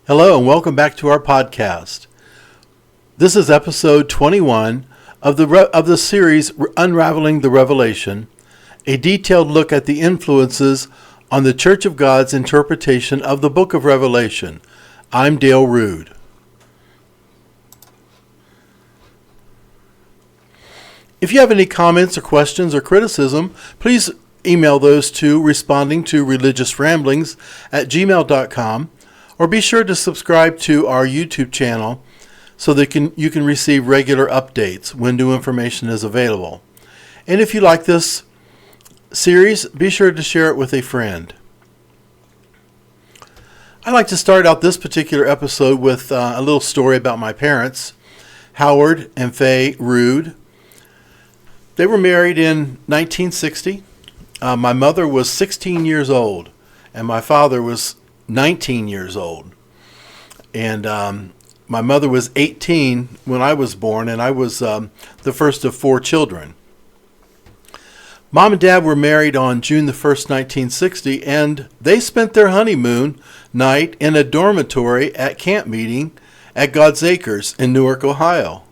Hello and welcome back to our podcast. This is episode 21 of the series Unraveling the Revelation, a detailed look at the influences on the Church of God's interpretation of the book of Revelation. I'm Dale Rood. If you have any comments or questions or criticism, please email those to respondingtoreligiousramblings@gmail.com. Or be sure to subscribe to our YouTube channel so that you can receive regular updates when new information is available. And if you like this series, be sure to share it with a friend. I'd like to start out this particular episode with a little story about my parents, Howard and Fay Rood. They were married in 1960. My mother was 16 years old, and my father was 19 years old. And my mother was 18 when I was born, and I was the first of 4 children. Mom and Dad were married on June the 1st, 1960, and they spent their honeymoon night in a dormitory at camp meeting at God's Acres in Newark, Ohio.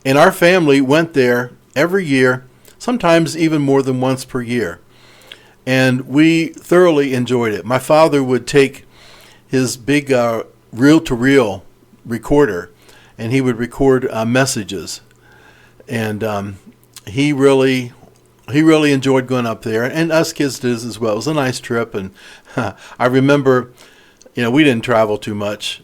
And our family went there every year, sometimes even more than once per year. And we thoroughly enjoyed it. My father would take his big reel-to-reel recorder, and he would record messages. And he really enjoyed going up there, and us kids did as well. It was a nice trip, and I remember, we didn't travel too much,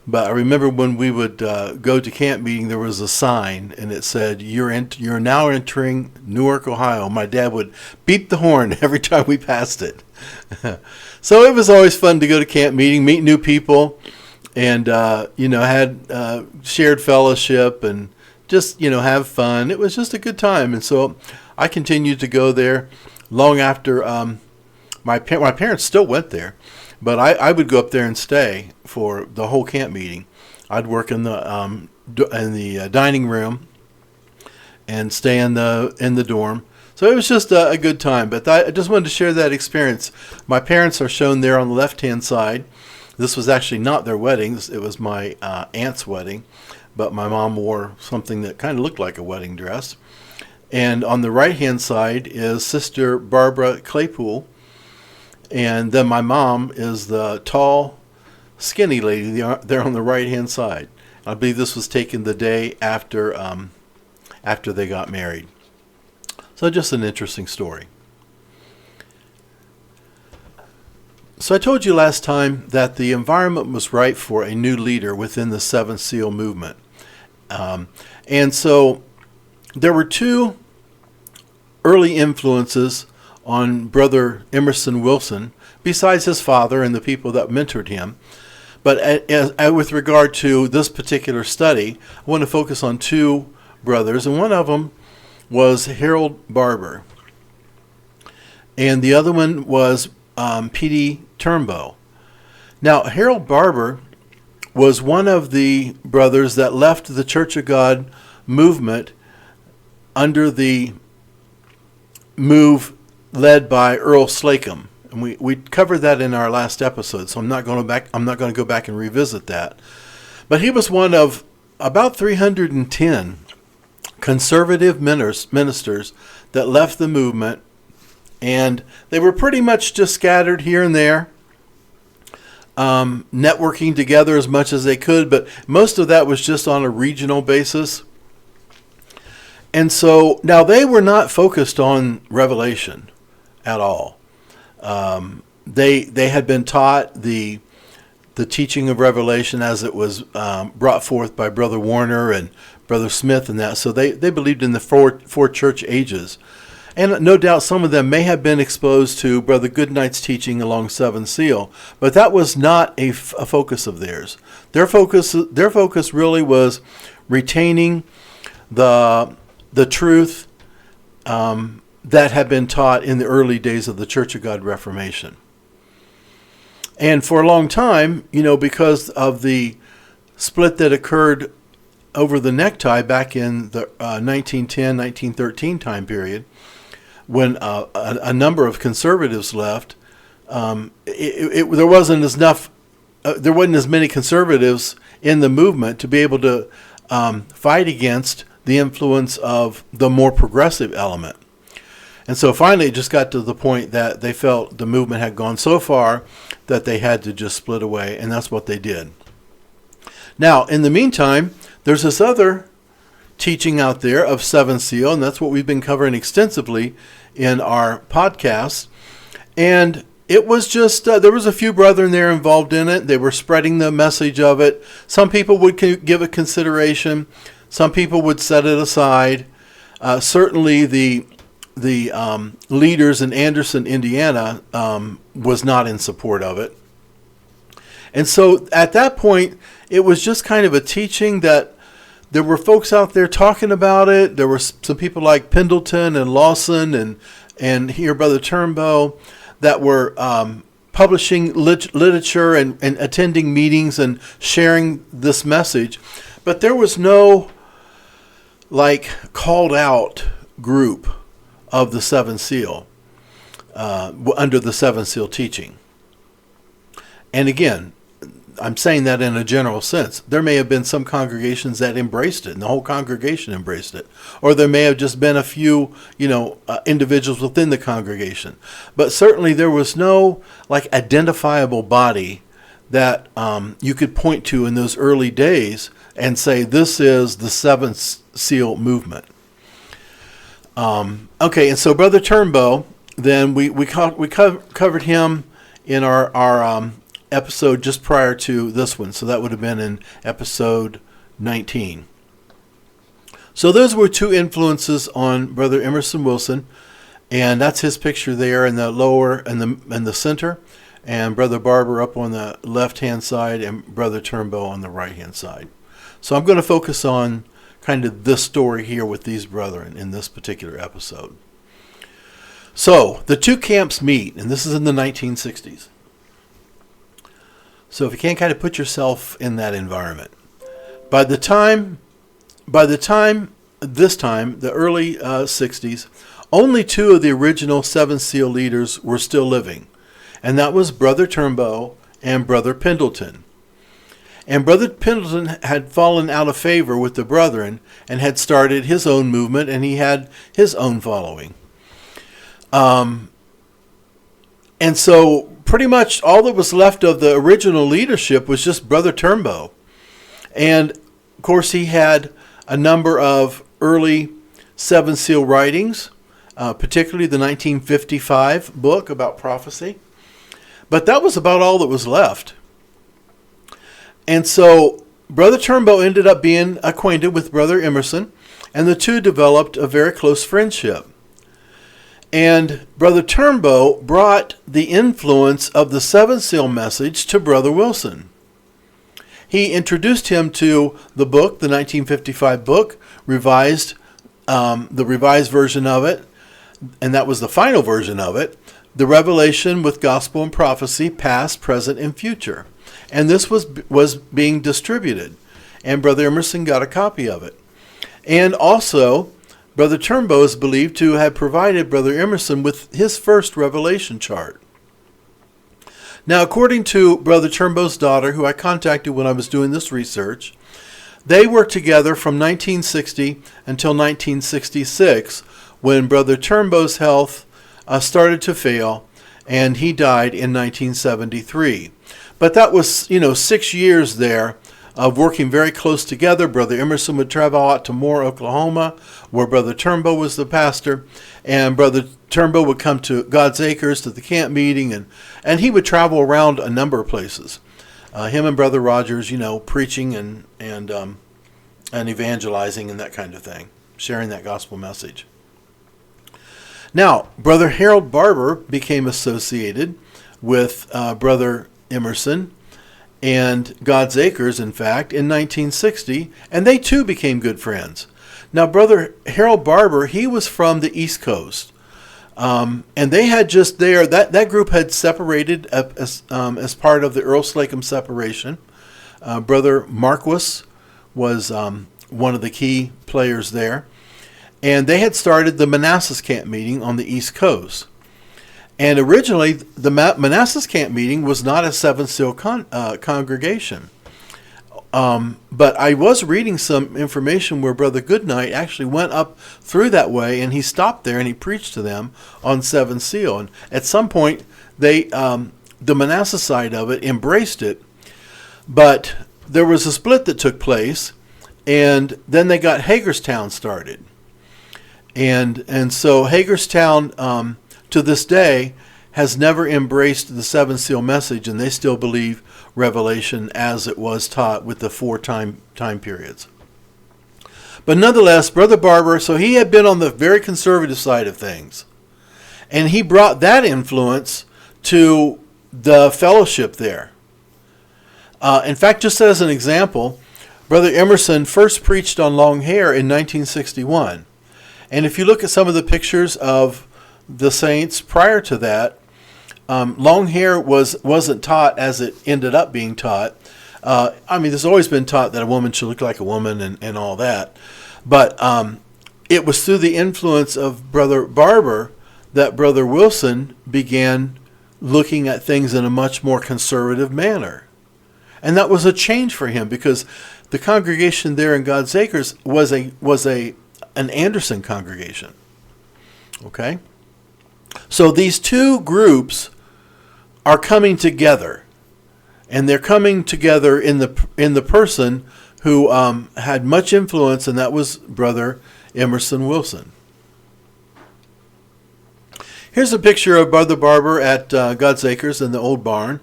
but I remember when we would go to camp meeting, there was a sign, and it said, "You're now entering Newark, Ohio." My dad would beep the horn every time we passed it. So it was always fun to go to camp meeting, meet new people, and had shared fellowship and just have fun. It was just a good time, and so I continued to go there long after my parents still went there. But I would go up there and stay for the whole camp meeting. I'd work in the dining room and stay in the dorm. So it was just a good time. But I just wanted to share that experience. My parents are shown there on the left-hand side. This was actually not their wedding. It was my aunt's wedding. But my mom wore something that kind of looked like a wedding dress. And on the right-hand side is Sister Barbara Claypool. And then my mom is the tall, skinny lady there on the right-hand side. I believe this was taken the day after they got married. So just an interesting story. So I told you last time that the environment was ripe for a new leader within the Seventh Seal movement. And so there were 2 early influences on Brother Emerson Wilson, besides his father and the people that mentored him. But with regard to this particular study, I want to focus on 2 brothers, and one of them was Harold Barber, and the other one was P.D. Turnbow. Now, Harold Barber was one of the brothers that left the Church of God movement under the move led by Earl Slacum, and we covered that in our last episode. So I'm not going to go back and revisit that. But he was one of about 310 conservative ministers that left the movement, and they were pretty much just scattered here and there, networking together as much as they could. But most of that was just on a regional basis. And so now they were not focused on Revelation at all. They had been taught the teaching of Revelation as it was brought forth by Brother Warner and Brother Smith and that. So they believed in the four church ages. And no doubt some of them may have been exposed to Brother Goodnight's teaching along Seven Seal, but that was not a focus of theirs. Their focus really was retaining the truth that had been taught in the early days of the Church of God Reformation. And for a long time, because of the split that occurred over the necktie back in the 1910, 1913 time period, when a number of conservatives left, there wasn't enough there wasn't as many conservatives in the movement to be able to fight against the influence of the more progressive element. And so finally it just got to the point that they felt the movement had gone so far that they had to just split away, and that's what they did. Now, in the meantime, there's this other teaching out there of Seven Seal, and that's what we've been covering extensively in our podcast. And it was just, there was a few brethren there involved in it. They were spreading the message of it. Some people would give it consideration. Some people would set it aside. Certainly the leaders in Anderson, Indiana, was not in support of it. And so at that point, it was just kind of a teaching that there were folks out there talking about it. There were some people like Pendleton and Lawson and here Brother Turnbow that were publishing literature and attending meetings and sharing this message. But there was no called out group of the Seven Seal under the Seven Seal teaching. And again, I'm saying that in a general sense. There may have been some congregations that embraced it, and the whole congregation embraced it. Or there may have just been a few, individuals within the congregation. But certainly there was no, identifiable body that you could point to in those early days and say, this is the Seventh Seal movement. Okay, and so Brother Turnbow, then we covered him in our episode just prior to this one. So that would have been in episode 19. So those were two influences on Brother Emerson Wilson, and that's his picture there in the lower and the center, and Brother Barber up on the left-hand side and Brother Turnbow on the right-hand side. So I'm going to focus on kind of this story here with these brethren in this particular episode. So the two camps meet, and this is in the 1960s. So if you can't kind of put yourself in that environment, by the time, the early 60s, only two of the original Seven Seal leaders were still living, and that was Brother Turnbow and Brother Pendleton. And Brother Pendleton had fallen out of favor with the brethren and had started his own movement, and he had his own following. And so pretty much all that was left of the original leadership was just Brother Turnbow. And, of course, he had a number of early Seven Seal writings, particularly the 1955 book about prophecy. But that was about all that was left. And so Brother Turnbow ended up being acquainted with Brother Emerson, and the two developed a very close friendship. And Brother Turnbow brought the influence of the Seven Seal message to Brother Wilson. He introduced him to the book, the 1955 book, the revised version of it, and that was the final version of it, the Revelation with Gospel and Prophecy, Past, Present, and Future. And this was being distributed, and Brother Emerson got a copy of it. And also, Brother Turnbow is believed to have provided Brother Emerson with his first revelation chart. Now, according to Brother Turnbow's daughter, who I contacted when I was doing this research, they were together from 1960 until 1966, when Brother Turnbow's health started to fail, and he died in 1973. But that was, 6 years there of working very close together. Brother Emerson would travel out to Moore, Oklahoma, where Brother Turnbow was the pastor, and Brother Turnbow would come to God's Acres to the camp meeting, and he would travel around a number of places. Him and Brother Rogers, preaching and evangelizing and that kind of thing, sharing that gospel message. Now, Brother Harold Barber became associated with Brother Emerson and God's Acres, in fact, in 1960, and they too became good friends. Now, Brother Harold Barber, he was from the East Coast, and they had just there, that group had separated as part of the Earl Slacum separation. Brother Marquis was one of the key players there, and they had started the Manassas camp meeting on the East Coast. And originally, the Manassas Camp meeting was not a seven seal congregation. But I was reading some information where Brother Goodnight actually went up through that way, and he stopped there and he preached to them on seven seal. And at some point, they the Manassas side of it embraced it, but there was a split that took place, and then they got Hagerstown started. And so Hagerstown, to this day, has never embraced the seven seal message, and they still believe Revelation as it was taught with the four time periods. But nonetheless, Brother Barber, so he had been on the very conservative side of things, and he brought that influence to the fellowship there. In fact, just as an example, Brother Emerson first preached on long hair in 1961. And if you look at some of the pictures of the saints prior to that, long hair wasn't taught as it ended up being taught. There's always been taught that a woman should look like a woman and all that. But it was through the influence of Brother Barber that Brother Wilson began looking at things in a much more conservative manner. And that was a change for him, because the congregation there in God's Acres was an Anderson congregation. Okay? So these two groups are coming together, and they're coming together in the person who had much influence, and that was Brother Emerson Wilson. Here's a picture of Brother Barber at God's Acres in the old barn,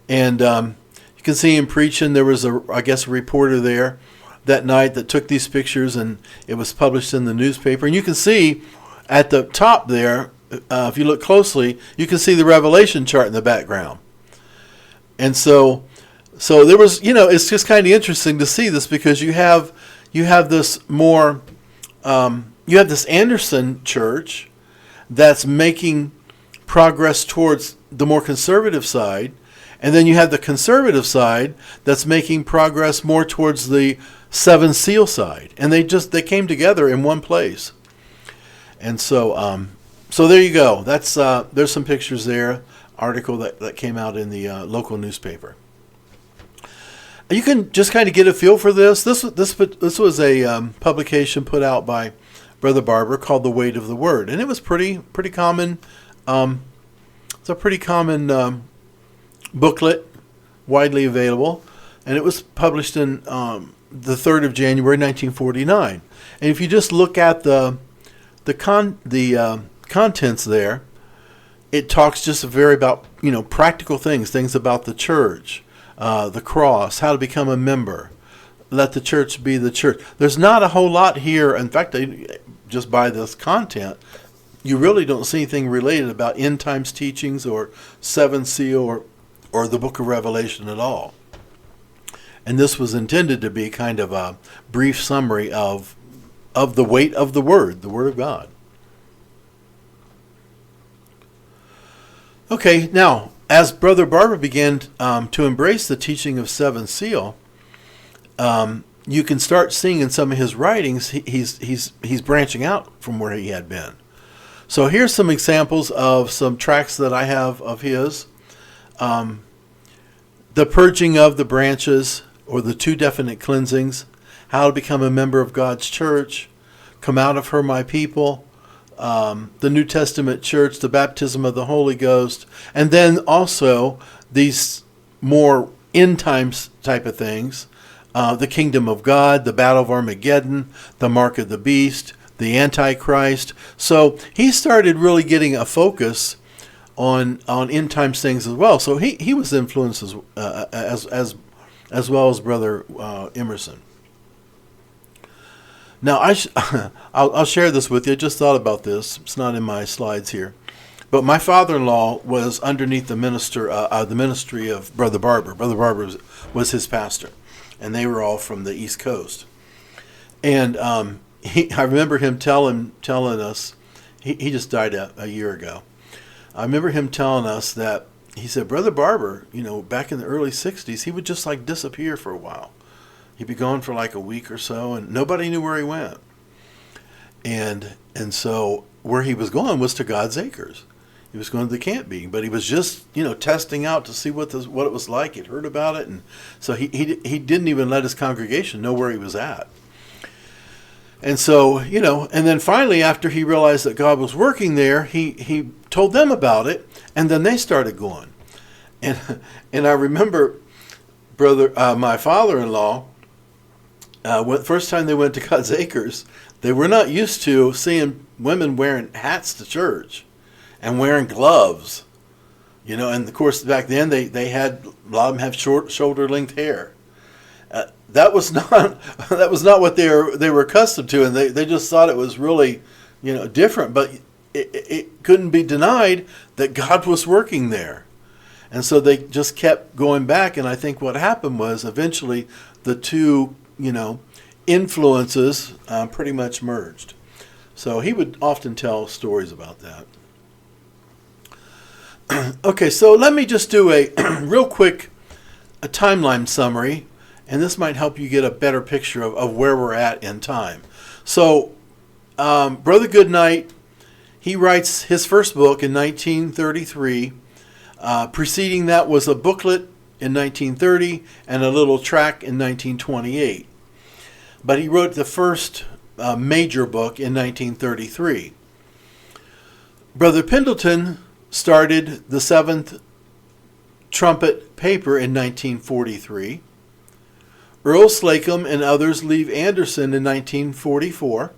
and you can see him preaching. There was a reporter there that night that took these pictures, and it was published in the newspaper. And you can see at the top there, if you look closely, you can see the Revelation chart in the background. And so there was, it's just kind of interesting to see this, because you have this more, you have this Anderson church that's making progress towards the more conservative side, and then you have the conservative side that's making progress more towards the seven seal side, and they came together in one place. And so there you go. That's there's some pictures there. Article that came out in the local newspaper. You can just kind of get a feel for this. This was a publication put out by Brother Barber called The Weight of the Word, and it was pretty common. It's a pretty common booklet, widely available, and it was published in the 3rd of January 1949. And if you just look at the contents there, it talks just very about practical things about the church, the cross, how to become a member, let the church be the church. There's not a whole lot here. In fact, just by this content, you really don't see anything related about end times teachings or seven seal or the book of Revelation at all. And this was intended to be kind of a brief summary of the weight of the Word of God. Okay, now, as Brother Barber began to embrace the teaching of seven seal, you can start seeing in some of his writings he's branching out from where he had been. So here's some examples of some tracts that I have of his. The purging of the branches, or the two definite cleansings, how to become a member of God's church, come out of her, my people, the New Testament church, the baptism of the Holy Ghost, and then also these more end times type of things, the kingdom of God, the battle of Armageddon, the mark of the beast, the Antichrist. So he started really getting a focus on end times things as well. So he was influenced as well as Brother Emerson. Now I'll share this with you. I just thought about this. It's not in my slides here, but my father-in-law was underneath the ministry of Brother Barber. Brother Barber was his pastor, and they were all from the East Coast. And I remember him telling us, he just died a year ago. I remember him telling us that he said, Brother Barber, back in the early 60s, he would just like disappear for a while. He'd be gone for like a week or so, and nobody knew where he went. And so where he was going was to God's Acres. He was going to the camp meeting, but he was just, testing out to see what it was like. He'd heard about it, and so he didn't even let his congregation know where he was at. And so, and then finally, after he realized that God was working there, he told them about it, and then they started going. And I remember, my father-in-law, first time they went to God's Acres, they were not used to seeing women wearing hats to church and wearing gloves, and of course back then they had, a lot of them have short shoulder-length hair. That was not what they were accustomed to, and they just thought it was really, different. But it couldn't be denied that God was working there, and so they just kept going back. And I think what happened was eventually the two, influences pretty much merged. So he would often tell stories about that. Okay, so let me just do a real quick timeline summary. And this might help you get a better picture of where we're at in time. So, Brother Goodnight, he writes his first book in 1933. Preceding that was a booklet in 1930 and a little tract in 1928. But he wrote the first major book in 1933. Brother Pendleton started the 7th Trumpet paper in 1943. Earl Slacum and others leave Anderson in 1944.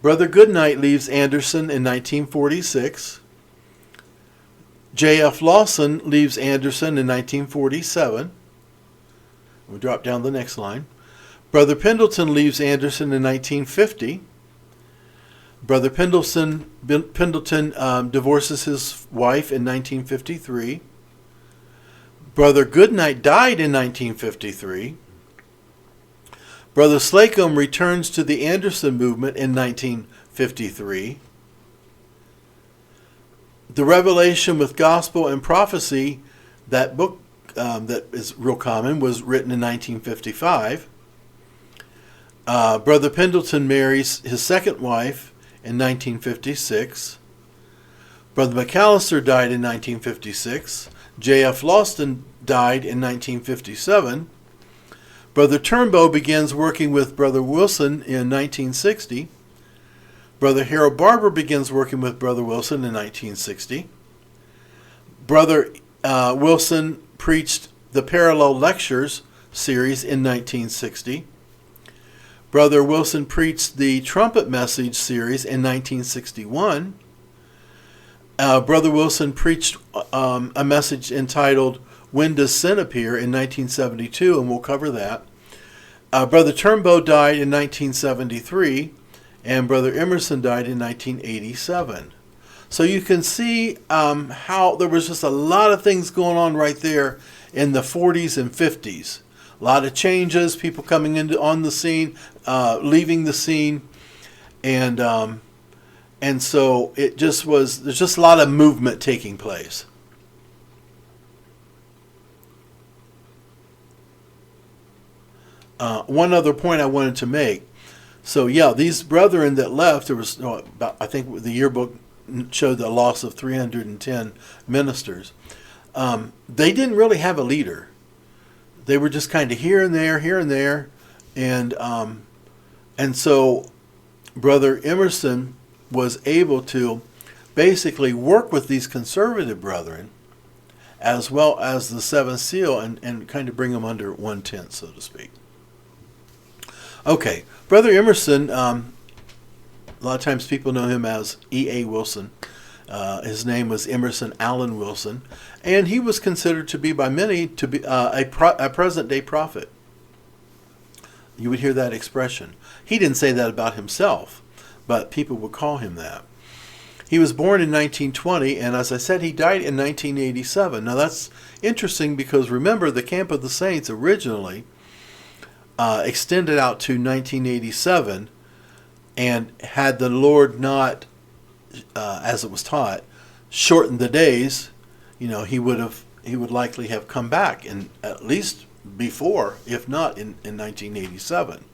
Brother Goodnight leaves Anderson in 1946. F Lawson leaves Anderson in 1947. We'll drop down the next line. Brother Pendleton leaves Anderson in 1950. Brother Pendleton divorces his wife in 1953. Brother Goodnight died in 1953. Brother Slacum returns to the Anderson movement in 1953. The Revelation with Gospel and Prophecy, that book that is real common, was written in 1955. Brother Pendleton marries his second wife in 1956. Brother McAlister died in 1956. F Lawson died in 1957. Brother Turnbow begins working with Brother Wilson in 1960. Brother Harold Barber begins working with Brother Wilson in 1960. Brother Wilson preached the Parallel Lectures series in 1960. Brother Wilson preached the Trumpet Message series in 1961. Brother Wilson preached a message entitled When Does Sin Appear in 1972, and we'll cover that. Brother Turnbow died in 1973, and Brother Emerson died in 1987. So you can see how there was just a lot of things going on right there in the 40s and 50s. A lot of changes, people coming on the scene, leaving the scene, and so there's just a lot of movement taking place. One other point I wanted to make. So yeah, these brethren that left, there was I think the yearbook showed the loss of 310 ministers. They didn't really have a leader. They were just kind of here and there, and so Brother Emerson was able to basically work with these conservative brethren as well as the Seventh Seal and kind of bring them under one tent, so to speak. Okay, Brother Emerson, a lot of times people know him as E.A. Wilson. His name was Emerson Allen Wilson, and he was considered to be by many to be a present-day prophet. You would hear that expression. He didn't say that about himself, but people would call him that. He was born in 1920, and as I said, he died in 1987. Now that's interesting because remember, the Camp of the Saints originally extended out to 1987, and had the Lord not, as it was taught, shortened the days, he would likely have come back in at least before, if not in 1987.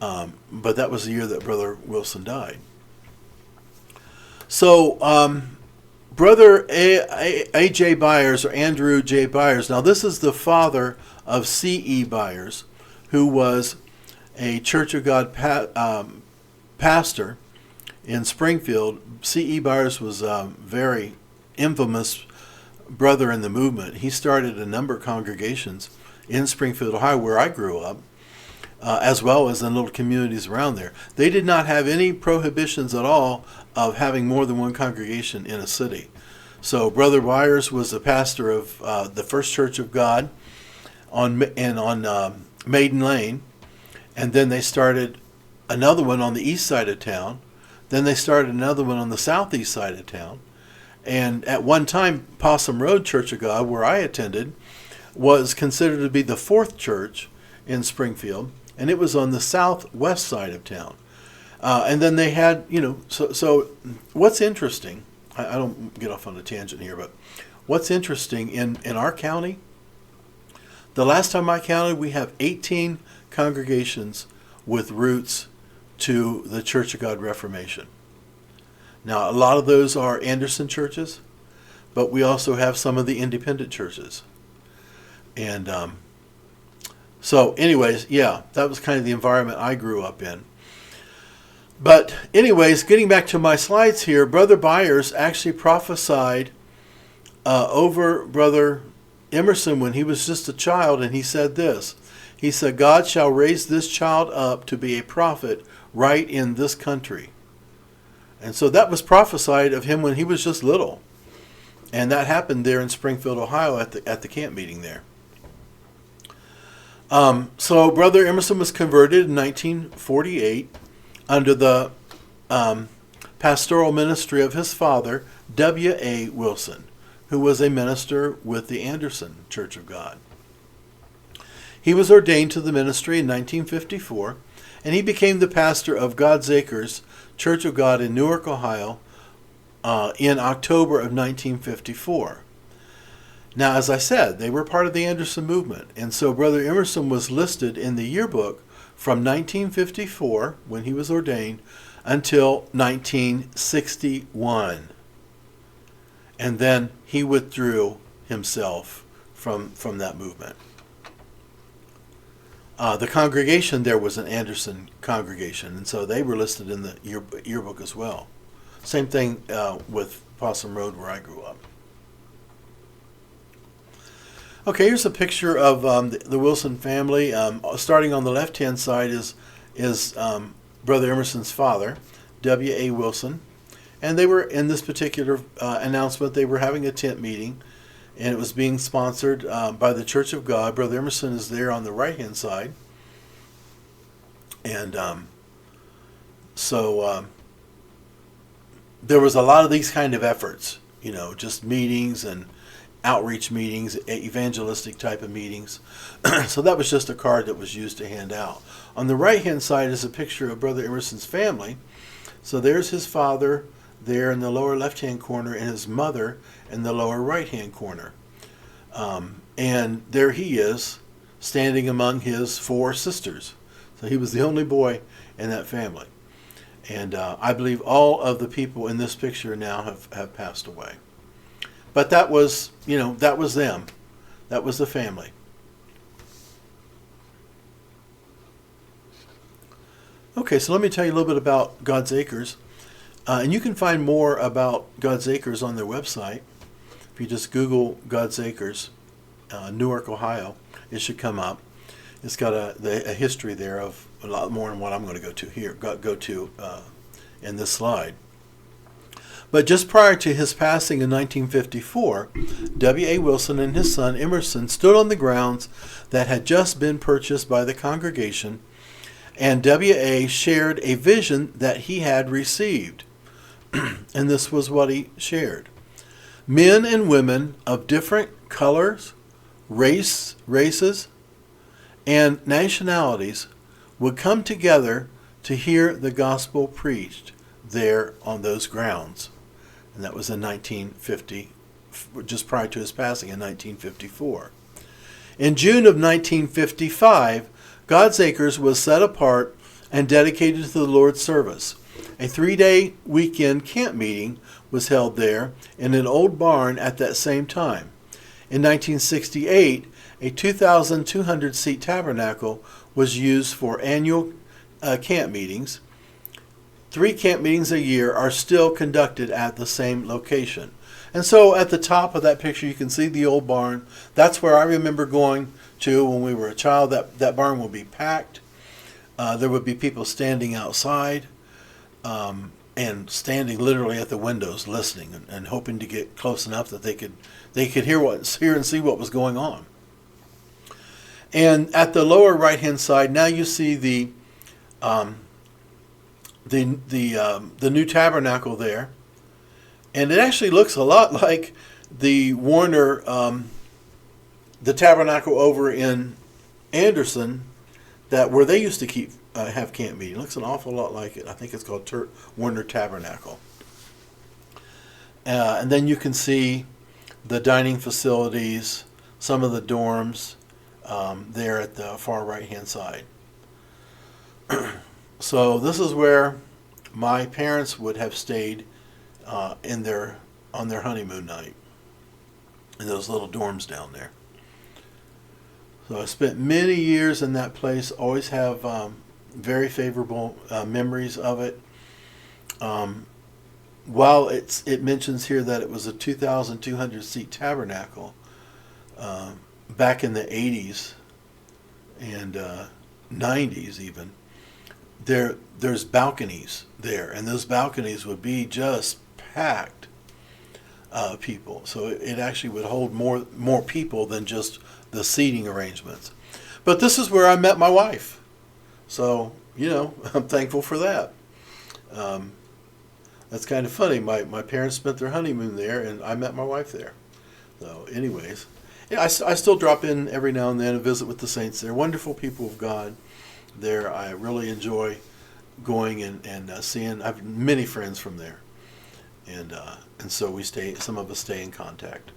But that was the year that Brother Wilson died. So Brother A.J. Byers, or Andrew J. Byers. Now, this is the father of C.E. Byers, who was a Church of God pastor in Springfield. C.E. Byers was a very infamous brother in the movement. He started a number of congregations in Springfield, Ohio, where I grew up, as well as in little communities around there. They did not have any prohibitions at all of having more than one congregation in a city. So Brother Byers was the pastor of the First Church of God on Maiden Lane, and then they started another one on the east side of town. Then they started another one on the southeast side of town. And at one time, Possum Road Church of God, where I attended, was considered to be the fourth church in Springfield, and it was on the southwest side of town. And then they had, so what's interesting, I don't get off on a tangent here, but what's interesting in our county, the last time I counted, we have 18 congregations with roots to the Church of God Reformation. Now, a lot of those are Anderson churches, but we also have some of the independent churches. And so anyways, yeah, that was kind of the environment I grew up in. But anyways, getting back to my slides here, Brother Byers actually prophesied over Brother Emerson when he was just a child, and he said this. He said, God shall raise this child up to be a prophet right in this country. And so that was prophesied of him when he was just little. And that happened there in Springfield, Ohio at the camp meeting there. So Brother Emerson was converted in 1948 under the pastoral ministry of his father, W. A. Wilson, who was a minister with the Anderson Church of God. He was ordained to the ministry in 1954, and he became the pastor of God's Acres Church of God in Newark, Ohio, in October of 1954. Now, as I said, they were part of the Anderson movement, and so Brother Emerson was listed in the yearbook from 1954, when he was ordained, until 1961. And then he withdrew himself from that movement. The congregation there was an Anderson congregation, and so they were listed in the yearbook as well. Same thing with Possum Road, where I grew up. Okay, here's a picture of the Wilson family. Starting on the left-hand side is Brother Emerson's father, W. A. Wilson. And they were, in this particular announcement, they were having a tent meeting, and it was being sponsored by the Church of God. Brother Emerson is there on the right-hand side. And so there was a lot of these kind of efforts, just meetings and outreach meetings, evangelistic type of meetings. So that was just a card that was used to hand out. On the right-hand side is a picture of Brother Emerson's family. So there's his father there in the lower left-hand corner, and his mother in the lower right-hand corner. And there he is, standing among his 4 sisters. So he was the only boy in that family. And I believe all of the people in this picture now have passed away. But that was, that was them. That was the family. Okay, so let me tell you a little bit about God's Acres. And you can find more about God's Acres on their website. If you just Google God's Acres, Newark, Ohio, it should come up. It's got a history there of a lot more than what I'm going to go to in this slide. But just prior to his passing in 1954, W. A. Wilson and his son Emerson stood on the grounds that had just been purchased by the congregation, and W. A. shared a vision that he had received. And this was what he shared. Men and women of different colors, races, and nationalities would come together to hear the gospel preached there on those grounds. And that was in 1950, just prior to his passing in 1954. In June of 1955, God's Acres was set apart and dedicated to the Lord's service. A 3-day weekend camp meeting was held there in an old barn at that same time. In 1968, a 2,200-seat tabernacle was used for annual camp meetings. 3 camp meetings a year are still conducted at the same location. And so at the top of that picture, you can see the old barn. That's where I remember going to when we were a child. That barn would be packed. There would be people standing outside and standing literally at the windows listening and hoping to get close enough that they could hear and see what was going on. And at the lower right-hand side, now you see the new tabernacle there, and it actually looks a lot like the Warner, the tabernacle over in Anderson, where they used to have camp meeting. It looks an awful lot like it. I think it's called Warner Tabernacle. And then you can see the dining facilities, some of the dorms there at the far right-hand side. So this is where my parents would have stayed on their honeymoon night, in those little dorms down there. So I spent many years in that place. Always have very favorable memories of it. While it mentions here that it was a 2,200-seat tabernacle back in the 80s and 90s even, there's balconies there, and those balconies would be just packed people. So it actually would hold more people than just the seating arrangements. But this is where I met my wife. So, I'm thankful for that. That's kind of funny. My parents spent their honeymoon there, and I met my wife there. So anyways, I still drop in every now and then and visit with the saints there. Wonderful people of God there. I really enjoy going and seeing. I have many friends from there. And so some of us stay in contact.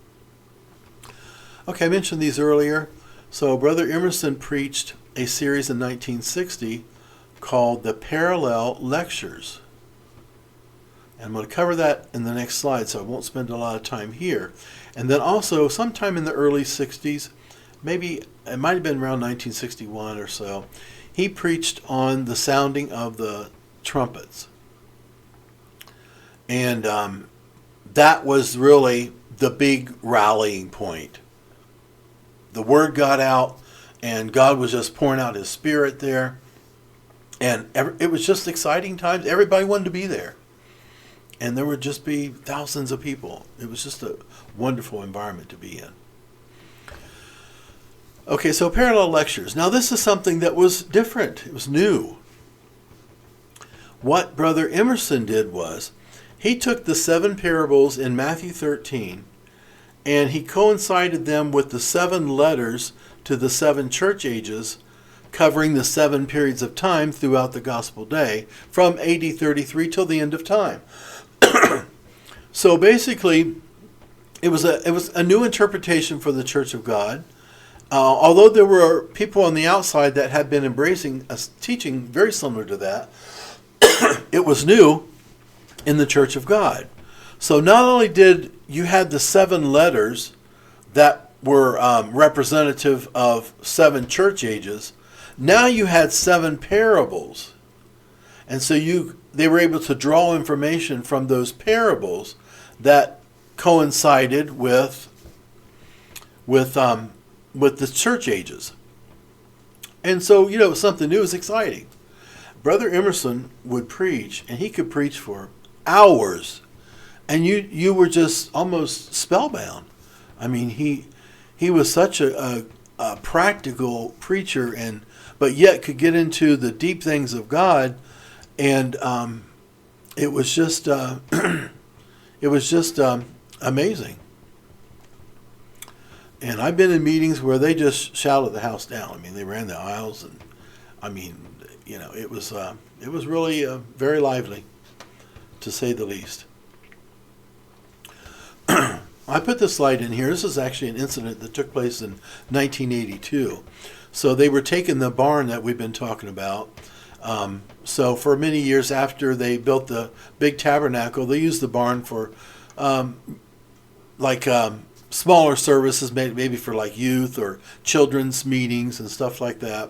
Okay, I mentioned these earlier. So Brother Emerson preached a series in 1960 called The Parallel Lectures. And I'm going to cover that in the next slide, so I won't spend a lot of time here. And then also, sometime in the early 60s, maybe it might have been around 1961 or so, he preached on the sounding of the trumpets. And that was really the big rallying point. The word got out, and God was just pouring out His Spirit there. And it was just exciting times. Everybody wanted to be there. And there would just be thousands of people. It was just a wonderful environment to be in. Okay, so parallel lectures. Now this is something that was different. It was new. What Brother Emerson did was, he took the 7 parables in Matthew 13, and he coincided them with the 7 letters to the 7 church ages, covering the 7 periods of time throughout the gospel day, from AD 33 till the end of time. So basically, it was a new interpretation for the Church of God. Although there were people on the outside that had been embracing a teaching very similar to that, it was new in the Church of God. So not only did you had the 7 letters that were representative of 7 church ages, now you had 7 parables. And so they were able to draw information from those parables that coincided with the church ages. And so, something new is exciting. Brother Emerson would preach, and he could preach for hours, and you were just almost spellbound. I mean, he was such a practical preacher, but yet could get into the deep things of God, and it was just amazing. And I've been in meetings where they just shouted the house down. I mean, they ran the aisles, and it was really very lively, to say the least. I put this slide in here. This is actually an incident that took place in 1982. So they were taking the barn that we've been talking about So for many years after they built the big tabernacle, they used the barn for like smaller services, maybe for like youth or children's meetings and stuff like that.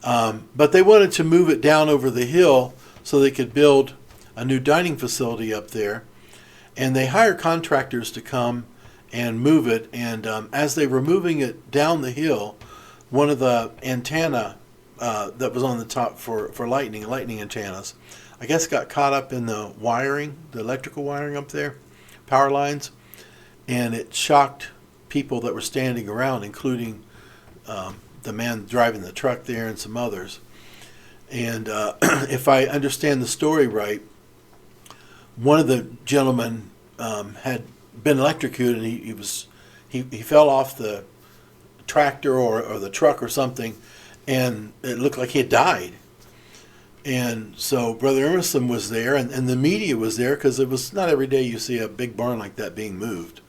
But they wanted to move it down over the hill so they could build a new dining facility up there. And they hired contractors to come and move it. And as they were moving it down the hill, one of the antenna that was on the top for lightning antennas, I guess got caught up in the wiring, the electrical wiring up there, power lines, and it shocked people that were standing around, including the man driving the truck there and some others. And if I understand the story right, one of the gentlemen had been electrocuted, and he fell off the tractor or the truck or something, and it looked like he had died. And so Brother Emerson was there, and the media was there, because it was not every day you see a big barn like that being moved.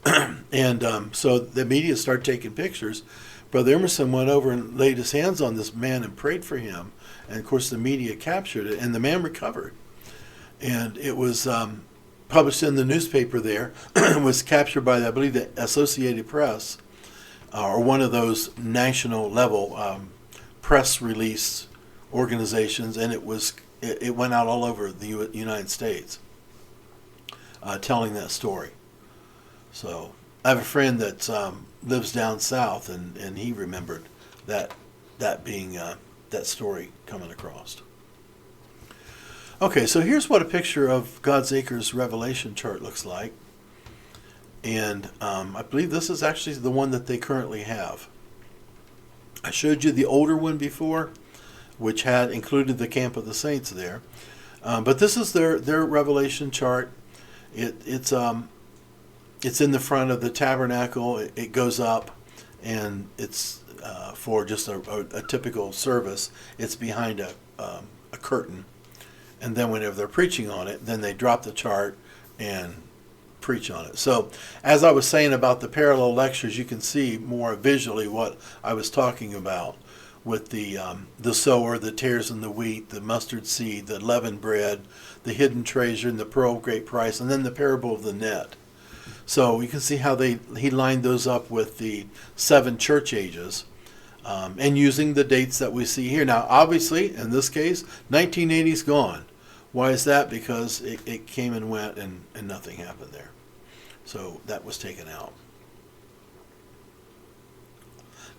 And so the media started taking pictures. Brother Emerson went over and laid his hands on this man and prayed for him. And of course the media captured it, and the man recovered. And it was published in the newspaper there. Was captured by, I believe, the Associated Press, or one of those national level press release organizations, and it went out all over the United States telling that story. So I have a friend that lives down south, and he remembered that being that story coming across. Okay, so here's what a picture of God's Acres Revelation chart looks like. And I believe this is actually the one that they currently have. I showed you the older one before, which had included the Camp of the Saints there. But this is their Revelation chart. It's in the front of the tabernacle. It goes up, and it's for just a typical service. It's behind a curtain. And then whenever they're preaching on it, then they drop the chart and preach on it. So as I was saying about the parallel lectures, you can see more visually what I was talking about with the sower, the tares in the wheat, the mustard seed, the leavened bread, the hidden treasure, and the pearl of great price, and then the parable of the net. So you can see how he lined those up with the 7 church ages, and using the dates that we see here. Now, obviously, in this case, 1980 is gone. Why is that? Because it came and went, and nothing happened there. So that was taken out.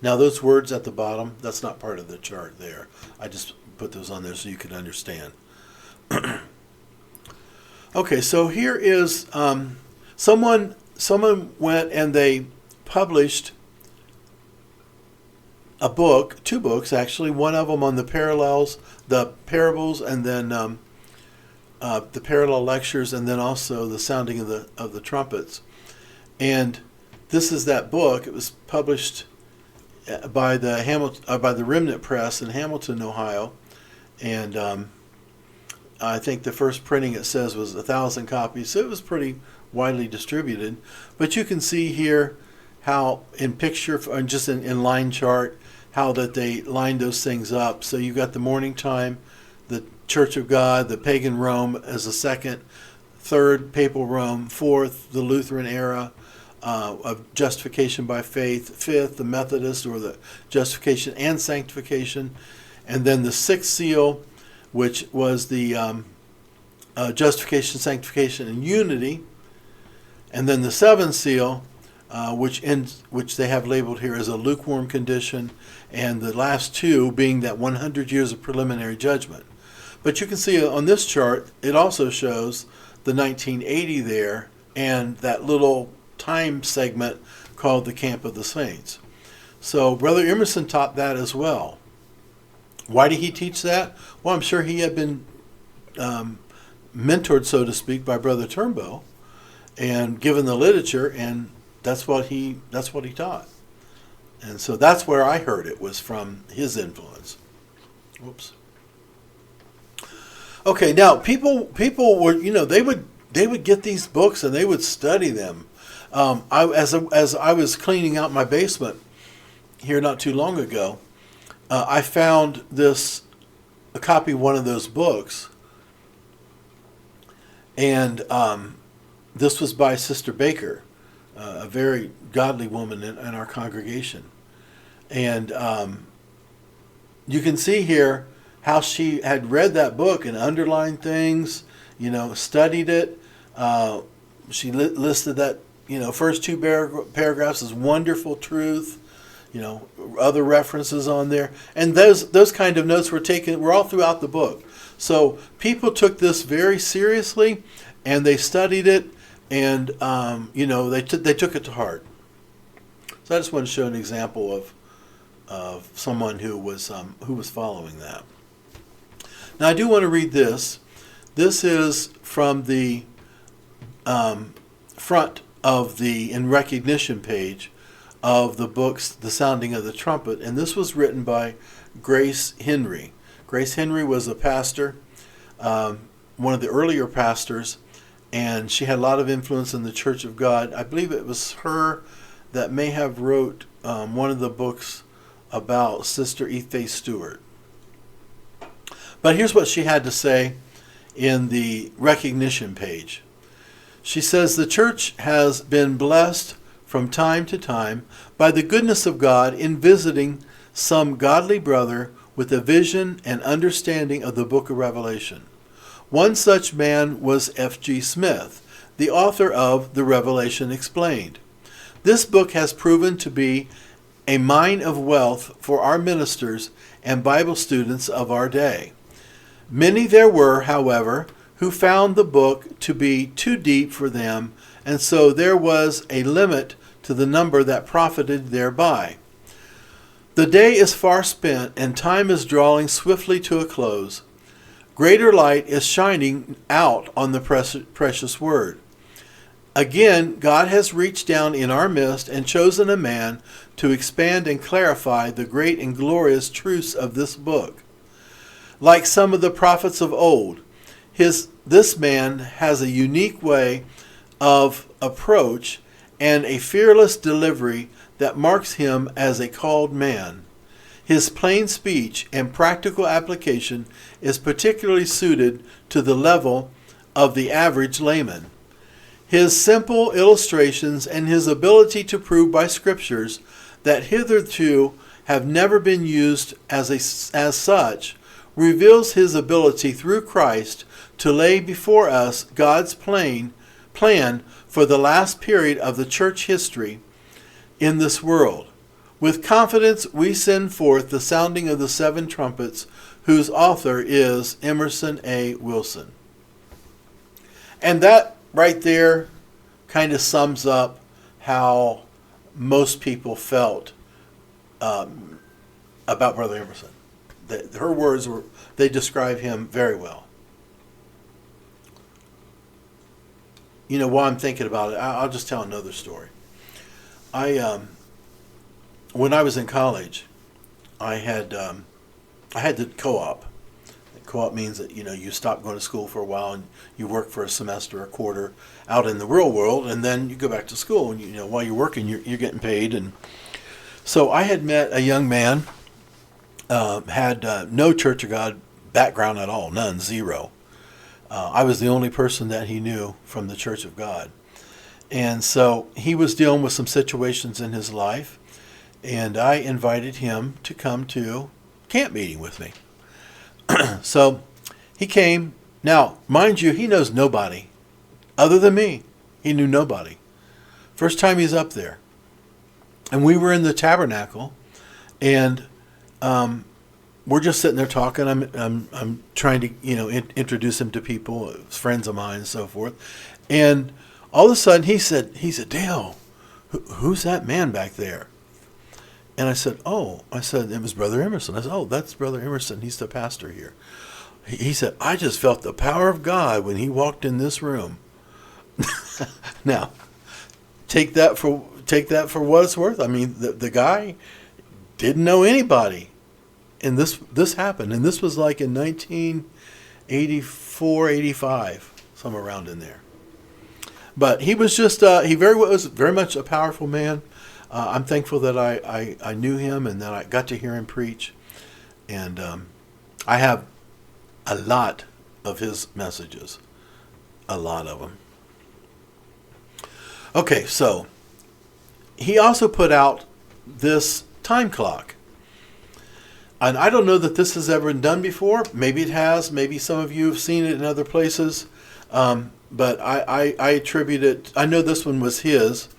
Now, those words at the bottom, that's not part of the chart there. I just put those on there so you could understand. Okay, so here is someone went and they published a book, 2 books actually, one of them on the parallels, the parables, and then the parallel lectures, and then also the sounding of the trumpets. And this is that book. It was published by the Remnant Press in Hamilton, Ohio, and I think the first printing, it says, was 1,000 copies. So it was pretty widely distributed. But you can see here how in picture, and just in line chart, how that they lined those things up. So you've got the morning time, the Church of God, the pagan Rome as a second, third, papal Rome, fourth, the Lutheran era of justification by faith, fifth, the Methodist, or the justification and sanctification, and then the 6th seal, which was the justification, sanctification, and unity, and then the 7th seal, which they have labeled here as a lukewarm condition, and the last 2 being that 100 years of preliminary judgment. But you can see on this chart, it also shows the 1980 there, and that little time segment called the Camp of the Saints. So Brother Emerson taught that as well. Why did he teach that? Well, I'm sure he had been mentored, so to speak, by Brother Turnbow, and given the literature, and that's what he taught. And so that's where I heard it, was from his influence. Whoops. Okay, now people were, they would get these books and they would study them. As I was cleaning out my basement here not too long ago, I found this a copy of one of those books, and this was by Sister Baker, a very godly woman in our congregation. And you can see here how she had read that book and underlined things, studied it. She listed that, first two paragraphs as wonderful truth, other references on there. And those kind of notes were all throughout the book. So people took this very seriously, and they studied it, and they took it to heart. So I just want to show an example of someone who was following that. Now I do want to read this. This is from the front of the in recognition page of the books, The Sounding of the Trumpet, and this was written by Grace Henry. Grace Henry was a pastor, one of the earlier pastors, and she had a lot of influence in the Church of God. I believe it was her that may have wrote one of the books about Sister Ife Stewart. But here's what she had to say in the recognition page. She says, "The church has been blessed from time to time by the goodness of God in visiting some godly brother with a vision and understanding of the book of Revelation. One such man was F.G. Smith, the author of The Revelation Explained. This book has proven to be a mine of wealth for our ministers and Bible students of our day. Many there were, however, who found the book to be too deep for them, and so there was a limit to the number that profited thereby. The day is far spent, and time is drawing swiftly to a close. Greater light is shining out on the precious word. Again, God has reached down in our midst and chosen a man to expand and clarify the great and glorious truths of this book. Like some of the prophets of old, this man has a unique way of approach and a fearless delivery that marks him as a called man. His plain speech and practical application is particularly suited to the level of the average layman. His simple illustrations and his ability to prove by scriptures that hitherto have never been used as such reveals his ability through Christ to lay before us God's plan for the last period of the church history in this world. With confidence we send forth the sounding of the seven trumpets, whose author is Emerson A. Wilson." And that right there kind of sums up how most people felt about Brother Emerson. Her words they describe him very well. While I'm thinking about it, I'll just tell another story. When I was in college, I had the co-op. Co-op means that you stop going to school for a while and you work for a semester or a quarter out in the real world, and then you go back to school, and while you're working you're getting paid. And so I had met a young man, had no Church of God background at all, none, zero. I was the only person that he knew from the Church of God. And so he was dealing with some situations in his life, and I invited him to come to camp meeting with me. So he came. Now, mind you, he knows nobody other than me. He knew nobody. First time he's up there. And we were in the tabernacle, and we're just sitting there talking. I'm trying to introduce him to people, friends of mine and so forth. And all of a sudden he said, "Dale, who's that man back there?" And I said, it was Brother Emerson. I said, "Oh, that's Brother Emerson. He's the pastor here." He said, "I just felt the power of God when he walked in this room." Now, take that for what it's worth. I mean, the guy didn't know anybody. And this happened. And this was like in 1984, 85, somewhere around in there. But he was just, was very much a powerful man. I'm thankful that I knew him and that I got to hear him preach. And I have a lot of his messages. A lot of them. Okay, so he also put out this time clock. And I don't know that this has ever been done before. Maybe it has. Maybe some of you have seen it in other places. But I attribute it. I know this one was his.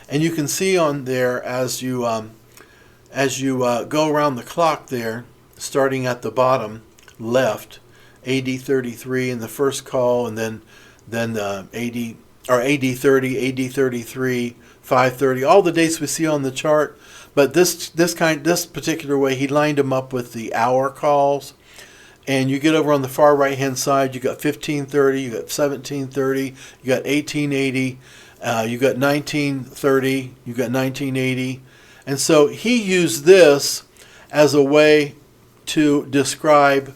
And you can see on there as you go around the clock there, starting at the bottom left, AD 33 in the first call, and then AD 30, AD 33, 530, all the dates we see on the chart. But this particular way, he lined them up with the hour calls. And you get over on the far right hand side, you got 1530, you got 1730, you got 1880, you got 1930, you got 1980. And so he used this as a way to describe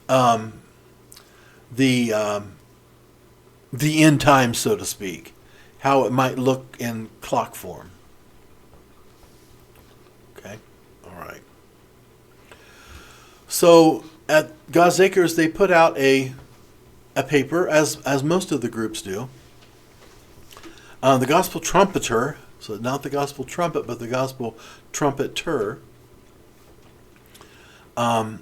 the end time, so to speak, how it might look in clock form. Okay, all right. So at God's Acres, they put out a paper, as most of the groups do. The Gospel Trumpeter, so not the Gospel Trumpet, but the Gospel Trumpeter. A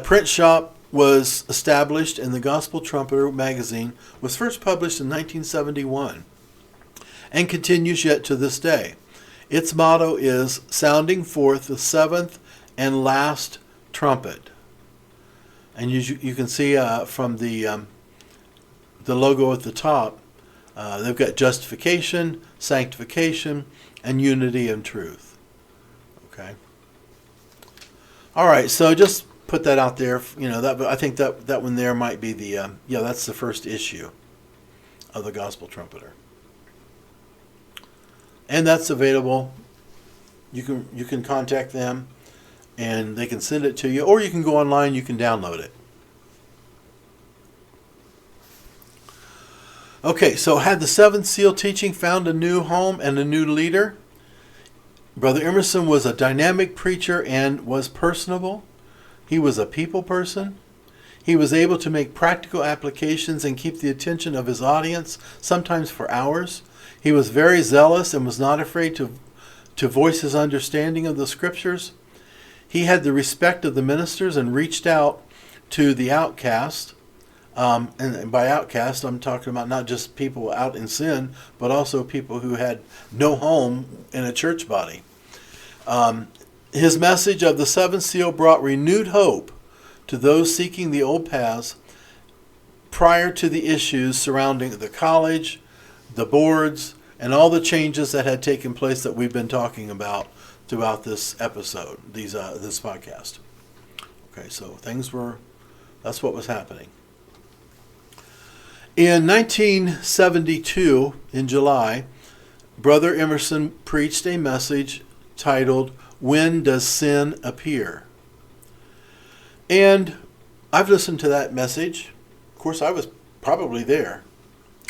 print shop was established, and the Gospel Trumpeter magazine was first published in 1971 and continues yet to this day. Its motto is "Sounding Forth the Seventh and Last Trumpet." And you can see from the logo at the top, they've got justification, sanctification, and unity and truth. Okay. All right, so just put that out there. I think that one there might be the that's the first issue of the Gospel Trumpeter, and that's available. You can contact them, and they can send it to you, or you can go online. You can download it. Okay, so had the seventh seal teaching found a new home and a new leader? Brother Emerson was a dynamic preacher and was personable. He was a people person. He was able to make practical applications and keep the attention of his audience, sometimes for hours. He was very zealous and was not afraid to voice his understanding of the scriptures. He had the respect of the ministers and reached out to the outcast. And by outcast, I'm talking about not just people out in sin, but also people who had no home in a church body. His message of the seventh seal brought renewed hope to those seeking the old paths prior to the issues surrounding the college, the boards, and all the changes that had taken place that we've been talking about throughout this episode, this podcast. Okay, so that's what was happening. In 1972, in July, Brother Emerson preached a message titled, "When Does Sin Appear?" And I've listened to that message. Of course, I was probably there.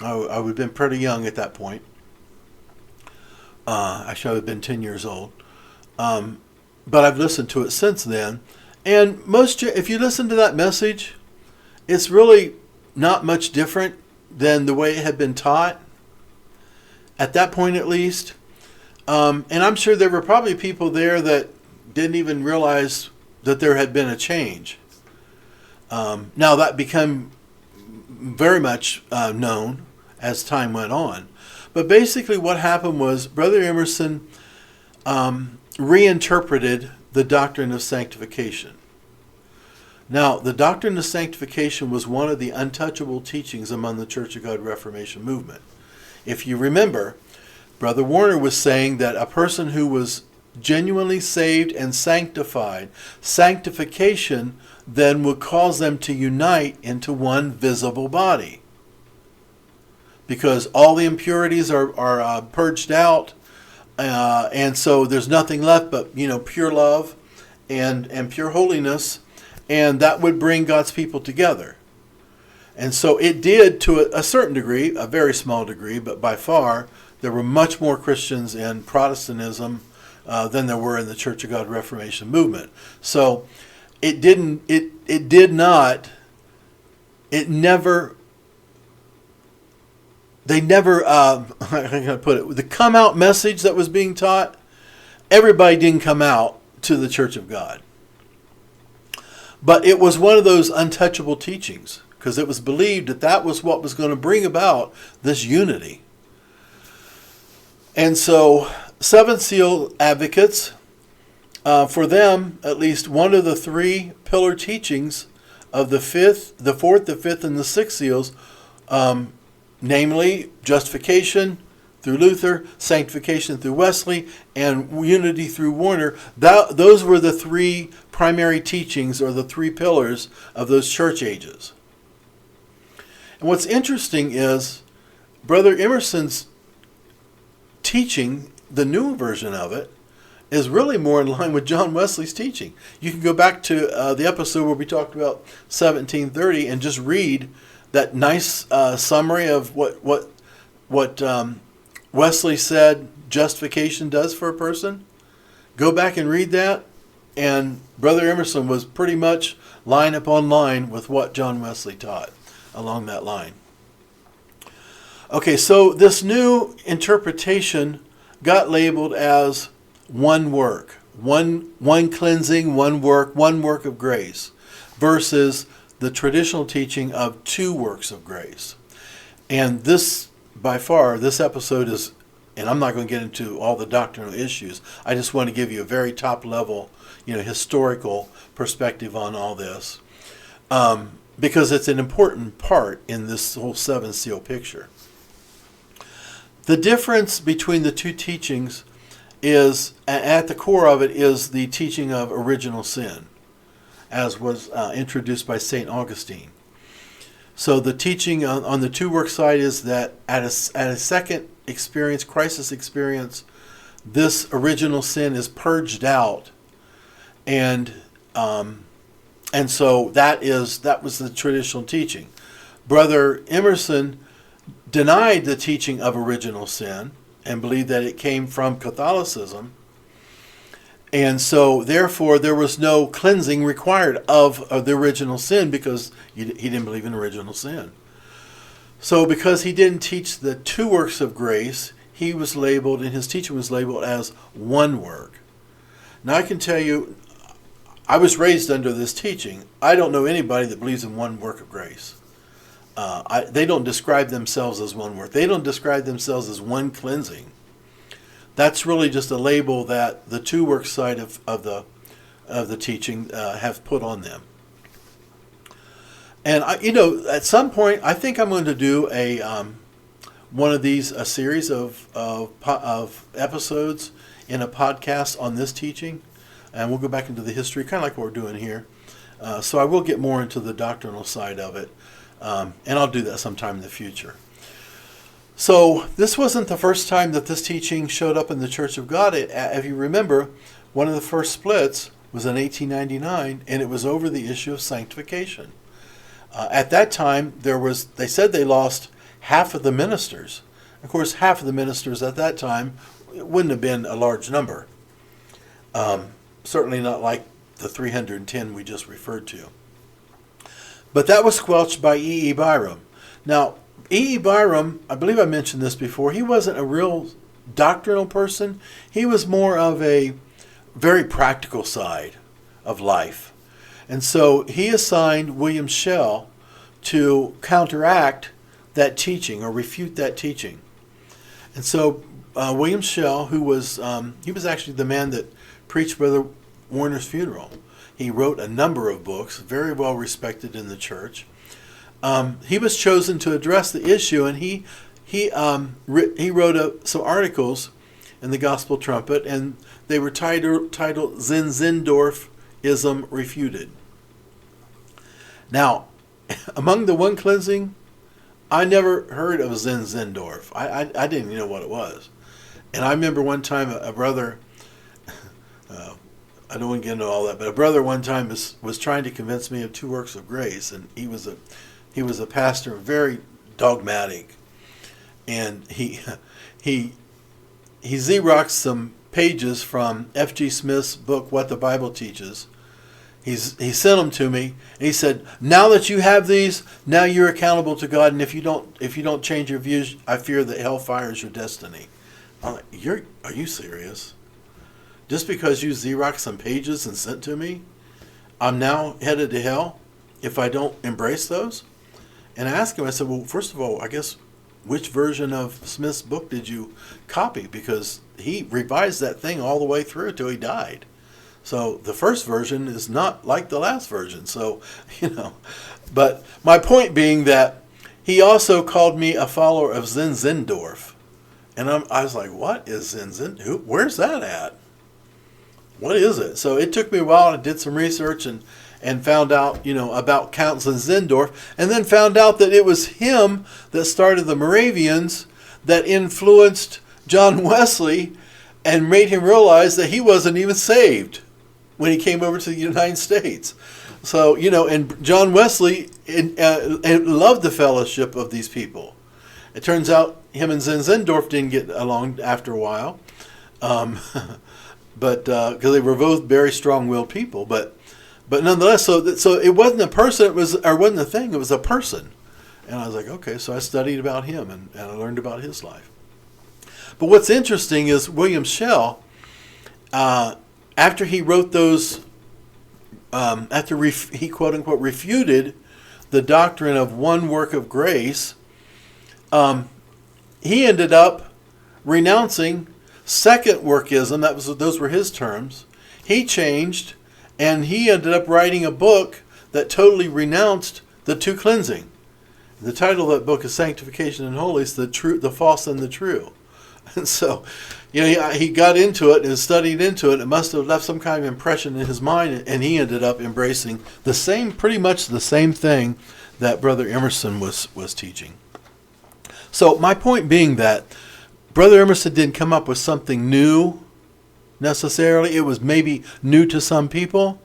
I would have been pretty young at that point. Actually, I would have been 10 years old. But I've listened to it since then. And if you listen to that message, it's really not much different than the way it had been taught, at that point at least. And I'm sure there were probably people there that didn't even realize that there had been a change. Now that became very much known as time went on. But basically what happened was Brother Emerson reinterpreted the doctrine of sanctification. Now, the doctrine of sanctification was one of the untouchable teachings among the Church of God Reformation movement. If you remember, Brother Warner was saying that a person who was genuinely saved and sanctified, sanctification then would cause them to unite into one visible body. Because all the impurities are purged out, and so there's nothing left but pure love and pure holiness. And that would bring God's people together. And so it did to a certain degree, a very small degree, but by far, there were much more Christians in Protestantism than there were in the Church of God Reformation movement. So it did not it never, they never, how can I put it, the come out message that was being taught, everybody didn't come out to the Church of God. But it was one of those untouchable teachings, because it was believed that that was what was going to bring about this unity. And so, Seventh Seal advocates, for them, at least one of the three pillar teachings of the fourth, the fifth, and the sixth seals, namely justification through Luther, sanctification through Wesley, and unity through Warner, those were the three primary teachings, or the three pillars of those church ages. And what's interesting is Brother Emerson's teaching, the new version of it, is really more in line with John Wesley's teaching. You can go back to the episode where we talked about 1730 and just read that nice summary of what Wesley said justification does for a person. Go back and read that, and Brother Emerson was pretty much line upon line with what John Wesley taught along that line. Okay, so this new interpretation got labeled as one work, one cleansing, one work of grace, versus the traditional teaching of two works of grace. And this, by far, this episode is, and I'm not going to get into all the doctrinal issues, I just want to give you a very top level, historical perspective on all this, because it's an important part in this whole seven seal picture. The difference between the two teachings is, at the core of it, is the teaching of original sin, as was introduced by St. Augustine. So the teaching on the two work side is that at a second experience, crisis experience, this original sin is purged out, and so that was the traditional teaching. Brother Emerson denied the teaching of original sin and believed that it came from Catholicism, and so therefore there was no cleansing required of the original sin, because he didn't believe in original sin. So because he didn't teach the two works of grace, he was labeled, and his teaching was labeled as one work. Now I can tell you, I was raised under this teaching. I don't know anybody that believes in one work of grace. They don't describe themselves as one work. They don't describe themselves as one cleansing. That's really just a label that the two work side of the teaching have put on them. And at some point, I think I'm going to do a series of episodes in a podcast on this teaching, and we'll go back into the history, kind of like what we're doing here. So I will get more into the doctrinal side of it, and I'll do that sometime in the future. So this wasn't the first time that this teaching showed up in the Church of God. If you remember, one of the first splits was in 1899, and it was over the issue of sanctification. At that time, they said they lost half of the ministers. Of course, half of the ministers at that time wouldn't have been a large number. Certainly not like the 310 we just referred to. But that was squelched by E. Byram. Now, E. Byram, I believe I mentioned this before, he wasn't a real doctrinal person. He was more of a very practical side of life. And so he assigned William Shell to counteract that teaching or refute that teaching. And so William Shell, who was he was actually the man that preached Brother Warner's funeral. He wrote a number of books, very well respected in the church. He was chosen to address the issue, and he wrote some articles in the Gospel Trumpet, and they were titled Zinzendorfism Refuted. Now, among the one cleansing, I never heard of Zinzendorf. I didn't even know what it was. And I remember one time a brother, I don't want to get into all that, but a brother one time was trying to convince me of two works of grace, and he was a pastor, very dogmatic, and he Xeroxed some pages from F.G. Smith's book, What the Bible Teaches, He sent them to me, and he said, "Now that you have these, now you're accountable to God, and if you don't change your views, I fear that hellfire is your destiny." I'm like, are you serious? Just because you Xeroxed some pages and sent to me, I'm now headed to hell if I don't embrace those? And I asked him, I said, well, first of all, I guess, which version of Smith's book did you copy? Because he revised that thing all the way through till he died. So the first version is not like the last version. So, but my point being that he also called me a follower of Zinzendorf. And I was like, what is Zinzendorf? Where's that at? What is it? So it took me a while. I did some research and found out, about Count Zinzendorf, and then found out that it was him that started the Moravians that influenced John Wesley and made him realize that he wasn't even saved when he came over to the United States. So, and John Wesley loved the fellowship of these people. It turns out him and Zinzendorf didn't get along after a while, but because they were both very strong-willed people. But nonetheless, so it wasn't a person, wasn't a thing, it was a person. And I was like, okay, so I studied about him and I learned about his life. But what's interesting is William Shell, after he wrote those, after he quote-unquote refuted the doctrine of one work of grace, he ended up renouncing second workism. Those were his terms. He changed, and he ended up writing a book that totally renounced the two cleansing. The title of that book is Sanctification and Holiness, the false and the true. And so, he got into it and studied into it. It must have left some kind of impression in his mind, and he ended up embracing pretty much the same thing that Brother Emerson was teaching. So my point being that Brother Emerson didn't come up with something new necessarily. It was maybe new to some people,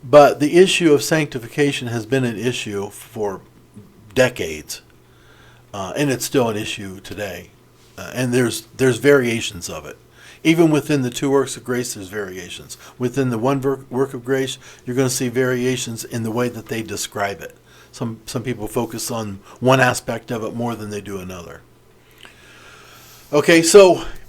but the issue of sanctification has been an issue for decades, and it's still an issue today. And there's variations of it. Even within the two works of grace, there's variations. Within the one work of grace, you're going to see variations in the way that they describe it. Some people focus on one aspect of it more than they do another. Okay,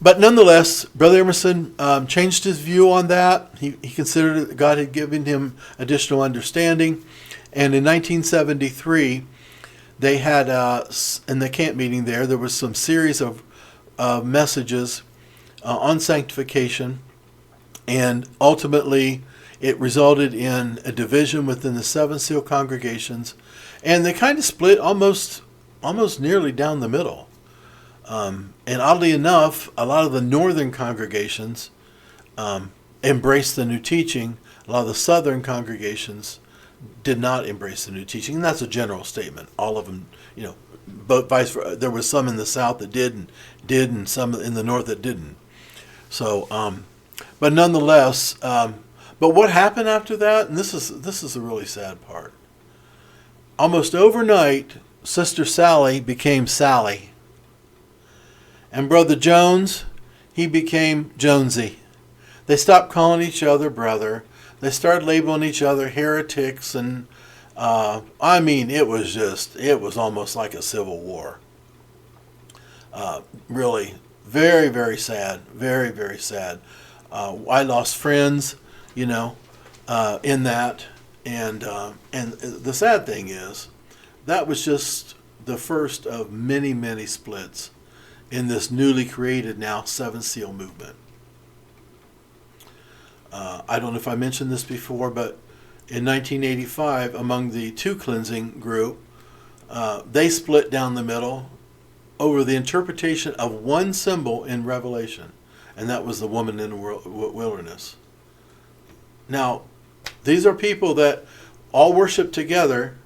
but nonetheless, Brother Emerson changed his view on that. He considered that God had given him additional understanding. And in 1973, they had, in the camp meeting there was some series of messages on sanctification. And ultimately, it resulted in a division within the seven seal congregations. And they kind of split almost nearly down the middle. And oddly enough, a lot of the northern congregations embraced the new teaching. A lot of the southern congregations did not embrace the new teaching. And that's a general statement. All of them, both vice versa. There was some in the south that did, and some in the north that didn't. So, but nonetheless, but what happened after that? And this is the really sad part. Almost overnight, Sister Sally became Sally. And Brother Jones, he became Jonesy. They stopped calling each other brother. They started labeling each other heretics. And, it was almost like a civil war. Really, very, very sad. Very, very sad. I lost friends, in that. And the sad thing is, that was just the first of many, many splits in this newly created now Seven Seal movement. I don't know if I mentioned this before, but in 1985, among the two cleansing group, they split down the middle over the interpretation of one symbol in Revelation, and that was the woman in the wilderness. Now, these are people that all worship together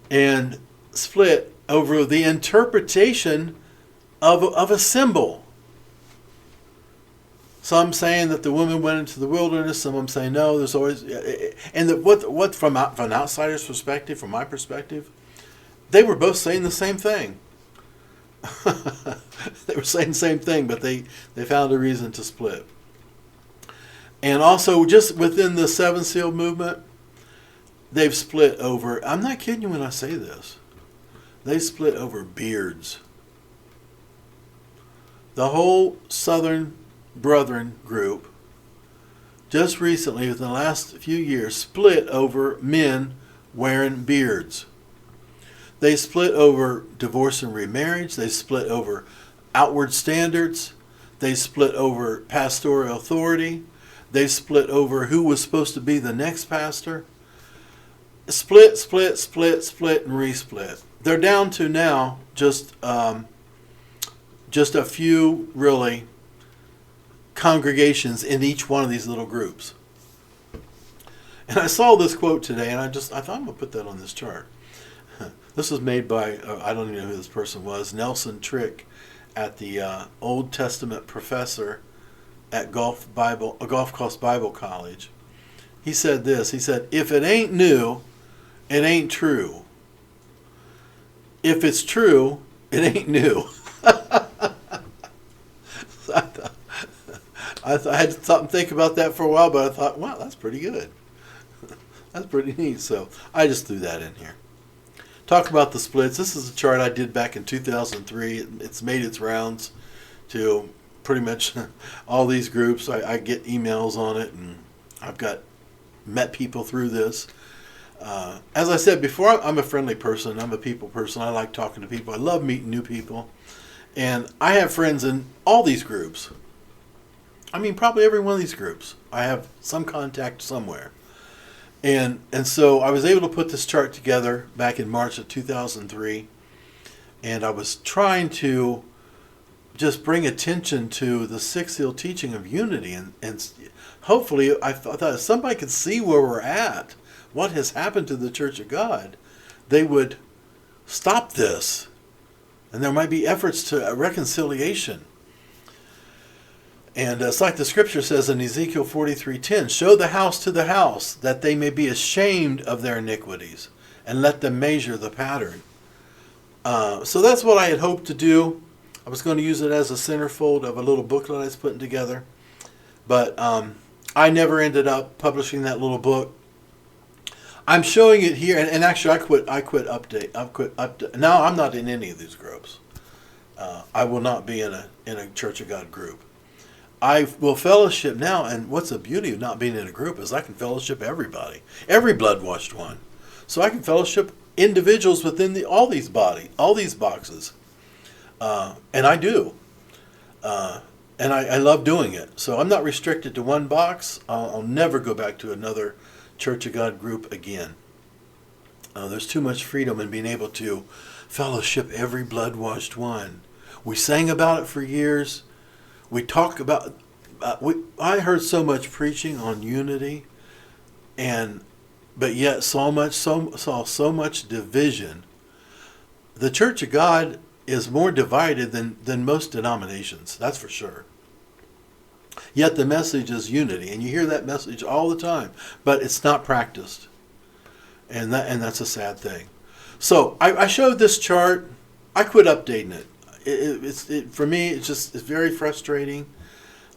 and split over the interpretation of a symbol. Some saying that the woman went into the wilderness. Some of them say no. There's always, and what from an outsider's perspective, from my perspective, they were both saying the same thing. They were saying the same thing, but they found a reason to split. And also, just within the Seven Seal movement, they've split over, I'm not kidding you when I say this, they split over beards. The whole Southern Brethren group, just recently, within the last few years, split over men wearing beards. They split over divorce and remarriage. They split over outward standards. They split over pastoral authority. They split over who was supposed to be the next pastor. Split, and resplit. They're down to now just a few, really, congregations in each one of these little groups. And I saw this quote today, and I thought I'm going to put that on this chart. This was made by, I don't even know who this person was, Nelson Trick, at the Old Testament professor at Gulf Coast Bible College. He said this, he said, if it ain't new, it ain't true. If it's true, it ain't new. I had to stop and think about that for a while, but I thought, wow, that's pretty good. That's pretty neat. So I just threw that in here. Talk about the splits. This is a chart I did back in 2003. It's made its rounds to pretty much all these groups. I get emails on it, and I've met people through this. As I said before, I'm a friendly person. I'm a people person. I like talking to people. I love meeting new people. And I have friends in all these groups. I mean, probably every one of these groups. I have some contact somewhere. And so I was able to put this chart together back in March of 2003. And I was trying to just bring attention to the sixth seal teaching of unity. And hopefully, I thought if somebody could see where we're at, what has happened to the Church of God, they would stop this. And there might be efforts to reconciliation. And it's like the scripture says in Ezekiel 43:10, show the house to the house, that they may be ashamed of their iniquities, and let them measure the pattern. So that's what I had hoped to do. I was going to use it as a centerfold of a little booklet I was putting together. But I never ended up publishing that little book. I'm showing it here, and actually I quit update. Now I'm not in any of these groups. I will not be in a Church of God group. I will fellowship now, and what's the beauty of not being in a group is I can fellowship everybody, every blood-washed one. So I can fellowship individuals within all these boxes, and I do, and I love doing it. So I'm not restricted to one box. I'll never go back to another Church of God group again. There's too much freedom in being able to fellowship every blood-washed one. We sang about it for years. We talk about, I heard so much preaching on unity, but yet saw so much division. The Church of God is more divided than most denominations, that's for sure. Yet the message is unity, and you hear that message all the time, but it's not practiced, and that's a sad thing. So I showed this chart. I quit updating it. For me, it's very frustrating,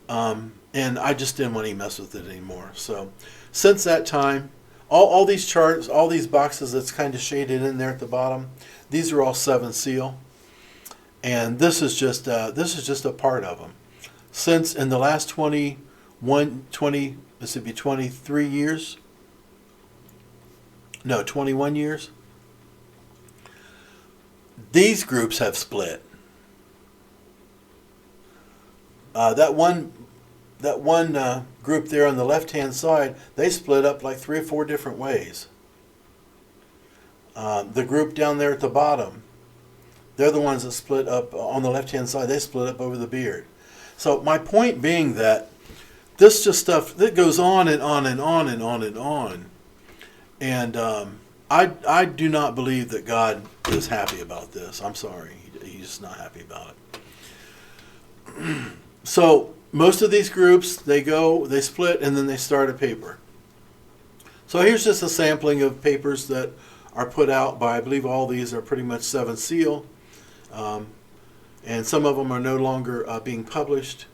and I just didn't want to mess with it anymore. So since that time, all these charts, all these boxes that's kind of shaded in there at the bottom, these are all seven seal, and this is just a part of them. Since in the last 21 years, these groups have split. That one group there on the left-hand side, they split up like 3 or 4 different ways. The group down there at the bottom, they're the ones that split up on the left-hand side. They split up over the beard. So my point being that this just stuff that goes on and on and on and on and on. And I do not believe that God is happy about this. I'm sorry. He's just not happy about it. So most of these groups, they split, and then they start a paper. So here's just a sampling of papers that are put out by, I believe all these are pretty much 7 seal. And some of them are no longer being published.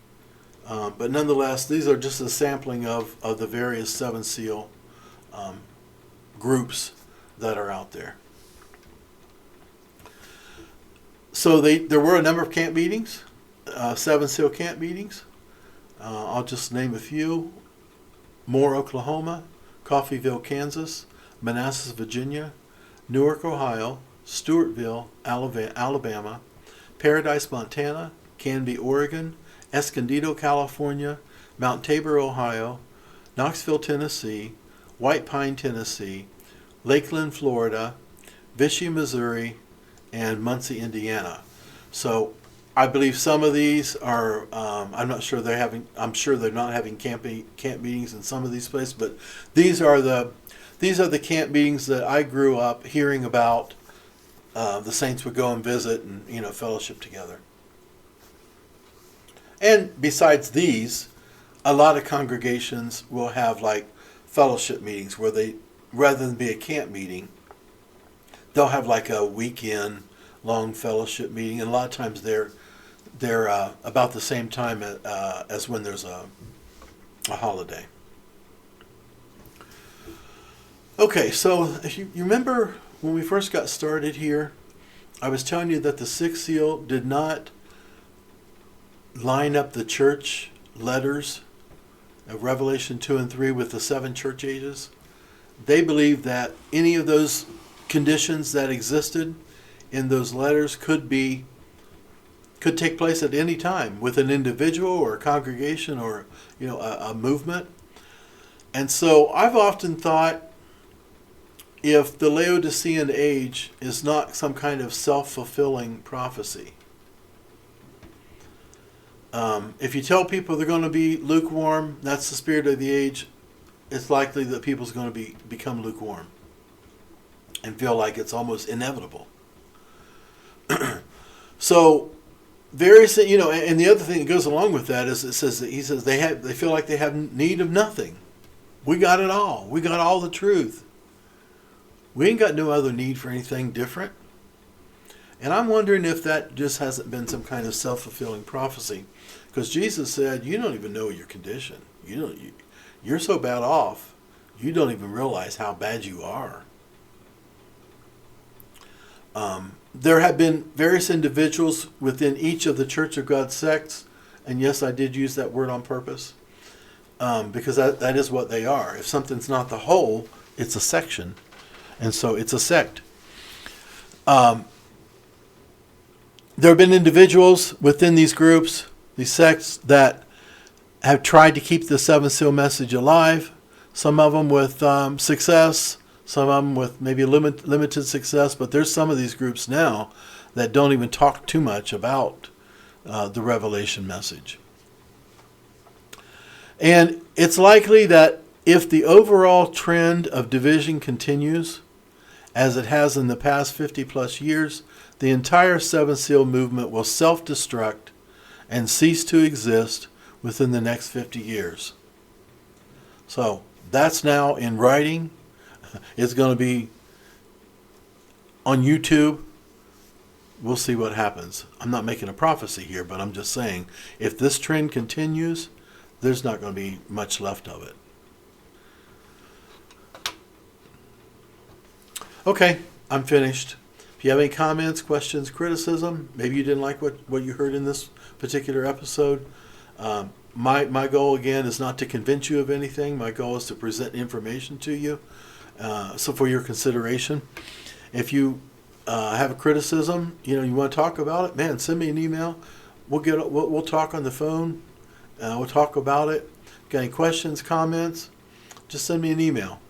But nonetheless, these are just a sampling of the various Seven Seal groups that are out there. So there were a number of camp meetings, Seven Seal camp meetings. I'll just name a few. Moore, Oklahoma, Coffeyville, Kansas, Manassas, Virginia, Newark, Ohio, Stewartville, Alabama, Paradise, Montana, Canby, Oregon, Escondido, California, Mount Tabor, Ohio, Knoxville, Tennessee, White Pine, Tennessee, Lakeland, Florida, Vichy, Missouri, and Muncie, Indiana. So I believe some of these are, I'm sure they're not having camp meetings in some of these places, but these are the camp meetings that I grew up hearing about. The saints would go and visit and, fellowship together. And besides these, a lot of congregations will have like fellowship meetings where they, rather than be a camp meeting, they'll have like a weekend long fellowship meeting, and a lot of times they're about the same time as when there's a holiday. Okay, so if you remember when we first got started here, I was telling you that the sixth seal did not line up the church letters of Revelation 2 and 3 with the seven church ages. They believed that any of those conditions that existed in those letters could take place at any time with an individual or a congregation or a movement. And so I've often thought, if the Laodicean age is not some kind of self-fulfilling prophecy, if you tell people they're going to be lukewarm, that's the spirit of the age, it's likely that people's going to become lukewarm and feel like it's almost inevitable. So various, and the other thing that goes along with that is he says they feel like they have need of nothing. We got it all. We got all the truth. We ain't got no other need for anything different. And I'm wondering if that just hasn't been some kind of self-fulfilling prophecy. Because Jesus said, you don't even know your condition. You're so bad off, you don't even realize how bad you are. There have been various individuals within each of the Church of God sects, and yes, I did use that word on purpose, because that is what they are. If something's not the whole, it's a section, and so it's a sect. There have been individuals within these groups, these sects, that have tried to keep the seven seal message alive, some of them with success, some of them with maybe limited success, but there's some of these groups now that don't even talk too much about the Revelation message. And it's likely that if the overall trend of division continues, as it has in the past 50 plus years, the entire seven seal movement will self-destruct and cease to exist within the next 50 years. So that's now in writing. It's going to be on YouTube. We'll see what happens. I'm not making a prophecy here, but I'm just saying, if this trend continues, there's not going to be much left of it. Okay, I'm finished. If you have any comments, questions, criticism, maybe you didn't like what you heard in this particular episode, my goal, again, is not to convince you of anything. My goal is to present information to you, so for your consideration. If you have a criticism, you want to talk about it, man, send me an email. We'll talk on the phone. We'll talk about it. Got any questions, comments? Just send me an email.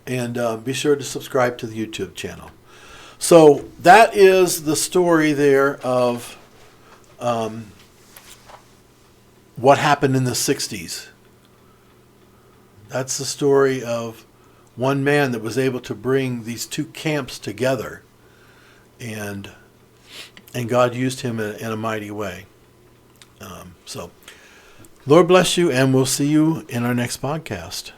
And be sure to subscribe to the YouTube channel. So that is the story there of what happened in the 60s. That's the story of one man that was able to bring these two camps together, and God used him in a mighty way. So Lord bless you, and we'll see you in our next podcast.